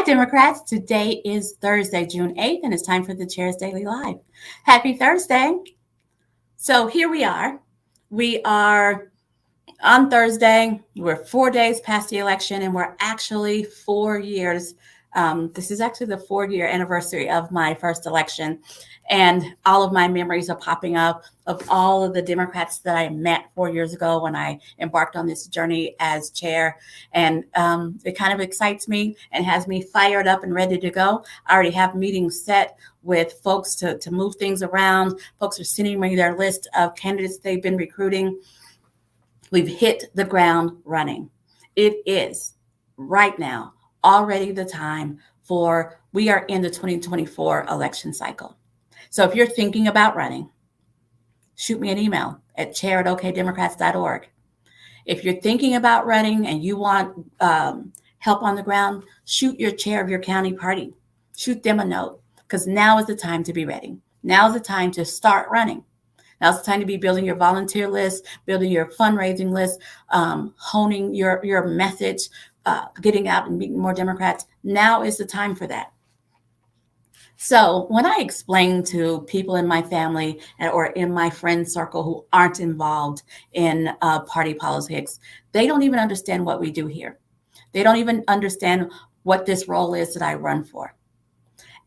Democrats. Today is Thursday, June 8th, and it's time for the Chair's Daily Live. Happy Thursday. So here we are. We are on Thursday. We're 4 days past the election, and we're actually 4 years. This is actually the 4-year anniversary of my first election, and all of my memories are popping up of all of the Democrats that I met 4 years ago when I embarked on this journey as chair. And it kind of excites me and has me fired up and ready to go. I already have meetings set with folks to move things around. Folks are sending me their list of candidates they've been recruiting. We've hit the ground running. It is right now already the time we are in the 2024 election cycle. So if you're thinking about running, shoot me an email at chair@okdemocrats.org. If you're thinking about running and you want help on the ground, shoot your chair of your county party. Shoot them a note, because now is the time to be ready. Now is the time to start running. Now's the time to be building your volunteer list, building your fundraising list, honing your message, getting out and meeting more Democrats. Now is the time for that. So when I explain to people in my family or in my friend circle who aren't involved in party politics, they don't even understand what we do here. They don't even understand what this role is that I run for.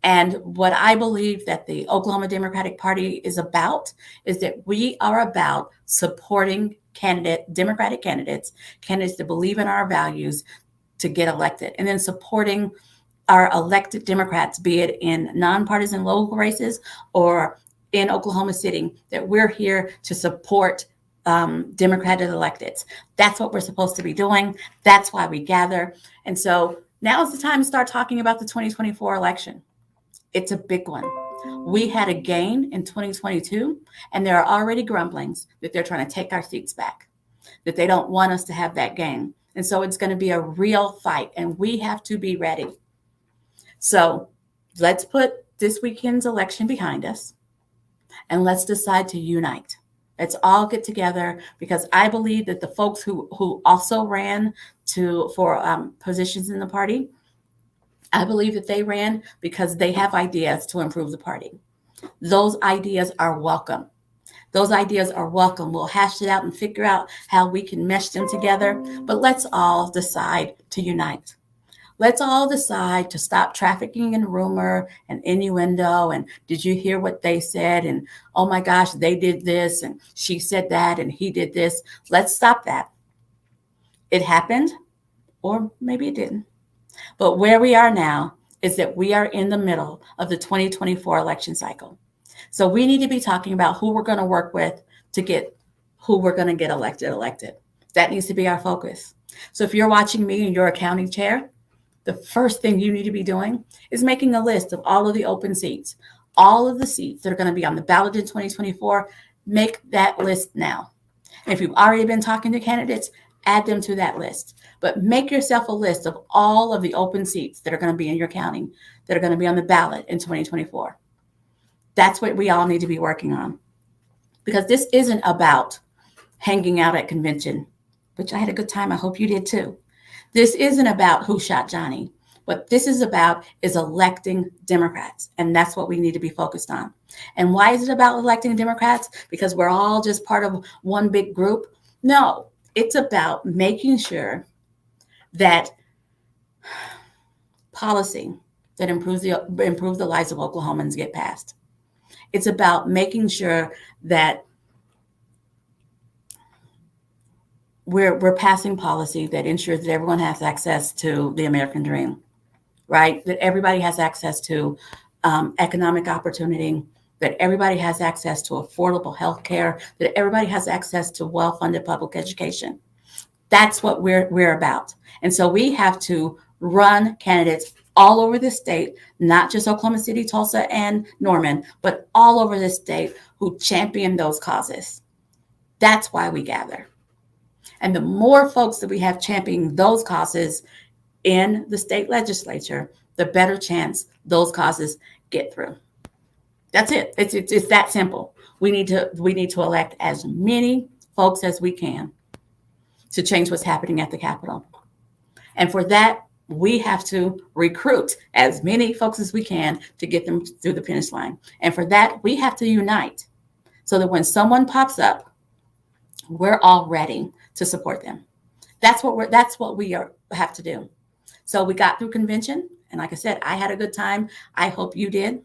And what I believe that the Oklahoma Democratic Party is about is that we are about supporting Democratic candidates that believe in our values to get elected, and then supporting our elected Democrats, be it in nonpartisan local races or in Oklahoma City, that we're here to support Democratic electeds. That's what we're supposed to be doing. That's why we gather. And so now is the time to start talking about the 2024 election. It's a big one. We had a gain in 2022, and there are already grumblings that they're trying to take our seats back, that they don't want us to have that gain. And so it's going to be a real fight, and we have to be ready. So let's put this weekend's election behind us, and let's decide to unite. Let's all get together, because I believe that the folks who also ran for positions in the party, I believe that they ran because they have ideas to improve the party. Those ideas are welcome. Those ideas are welcome. We'll hash it out and figure out how we can mesh them together. But let's all decide to unite. Let's all decide to stop trafficking in rumor and innuendo. And did you hear what they said? And oh my gosh, they did this, and she said that, and he did this. Let's stop that. It happened, or maybe it didn't. But where we are now is that we are in the middle of the 2024 election cycle. So we need to be talking about who we're going to work with to get who we're going to get elected. That needs to be our focus. So if you're watching me and you're a county chair, the first thing you need to be doing is making a list of all of the open seats, all of the seats that are going to be on the ballot in 2024. Make that list now. And if you've already been talking to candidates, add them to that list. But make yourself a list of all of the open seats that are going to be in your county, that are going to be on the ballot in 2024. That's what we all need to be working on. Because this isn't about hanging out at convention, which I had a good time. I hope you did too. This isn't about who shot Johnny. What this is about is electing Democrats. And that's what we need to be focused on. And why is it about electing Democrats? Because we're all just part of one big group? No, it's about making sure that policy that improves the lives of Oklahomans get passed. It's about making sure that we're passing policy that ensures that everyone has access to the American dream, right? That everybody has access to economic opportunity, that everybody has access to affordable health care, that everybody has access to well-funded public education. That's what we're about. And so we have to run candidates all over the state, not just Oklahoma City, Tulsa, and Norman, but all over the state who champion those causes. That's why we gather. And the more folks that we have championing those causes in the state legislature, the better chance those causes get through. That's it. It's that simple. We need to elect as many folks as we can to change what's happening at the Capitol. And for that, We have to recruit as many folks as we can to get them through the finish line. And for that, we have to unite so that when someone pops up, we're all ready to support them. That's what we have to do. So we got through convention, and like I said, I had a good time. I hope you did.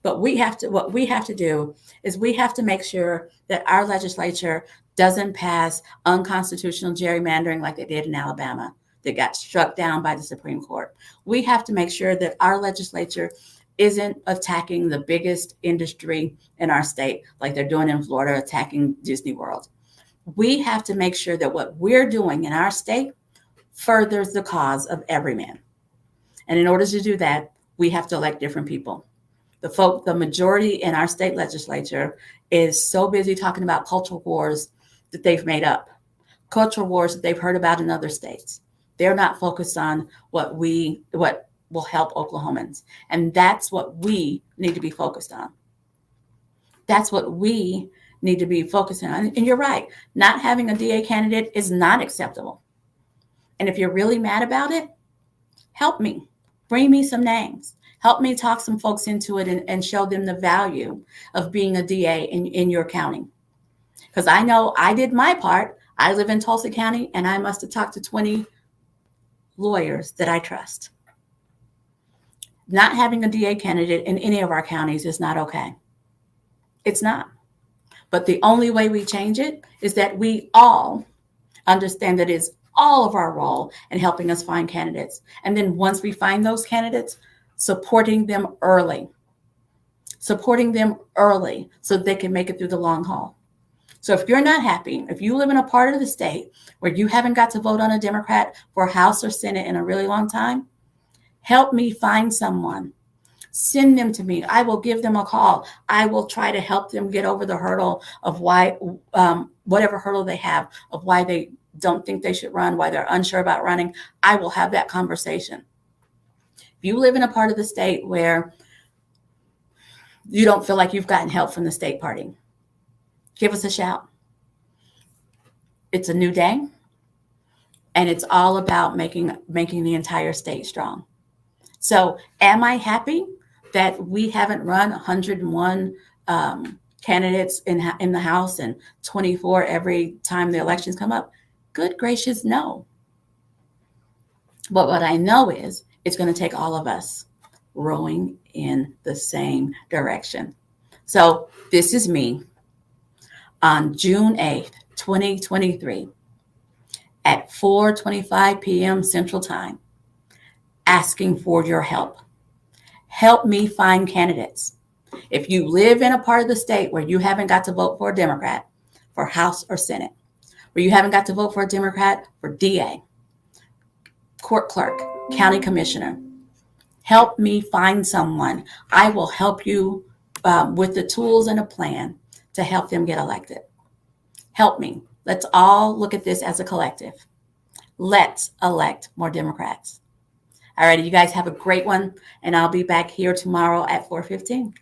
But what we have to do is we have to make sure that our legislature doesn't pass unconstitutional gerrymandering like they did in Alabama that got struck down by the Supreme Court. We have to make sure that our legislature isn't attacking the biggest industry in our state like they're doing in Florida, attacking Disney World. We have to make sure that what we're doing in our state furthers the cause of every man. And in order to do that, we have to elect different people. The majority in our state legislature is so busy talking about cultural wars that they've made up, cultural wars that they've heard about in other states. They're not focused on what will help Oklahomans. And that's what we need to be focused on. That's what we need to be focusing on. And you're right, not having a DA candidate is not acceptable. And if you're really mad about it, help me. Bring me some names. Help me talk some folks into it and show them the value of being a DA in your county. Because I know I did my part. I live in Tulsa County, and I must have talked to 20 lawyers that I trust. Not having a DA candidate in any of our counties is not okay. It's not. But the only way we change it is that we all understand that it's all of our role in helping us find candidates. And then once we find those candidates, supporting them early so that they can make it through the long haul. So if you're not happy, if you live in a part of the state where you haven't got to vote on a Democrat for House or Senate in a really long time, help me find someone. Send them to me. I will give them a call. I will try to help them get over the hurdle of why, whatever hurdle they have, of why they don't think they should run, why they're unsure about running. I will have that conversation. If you live in a part of the state where you don't feel like you've gotten help from the state party, give us a shout. It's a new day, and it's all about making the entire state strong. So am I happy that we haven't run 101 candidates in the House and 24 every time the elections come up? Good gracious, no. But what I know is it's going to take all of us rowing in the same direction. So this is me on June 8th, 2023 at 4:25 p.m. Central Time, asking for your help. Help me find candidates. If you live in a part of the state where you haven't got to vote for a Democrat for House or Senate, where you haven't got to vote for a Democrat for DA, court clerk, county commissioner, help me find someone. I will help you with the tools and a plan to help them get elected. Help me. Let's all look at this as a collective. Let's elect more Democrats. All right, you guys have a great one, and I'll be back here tomorrow at 4:15.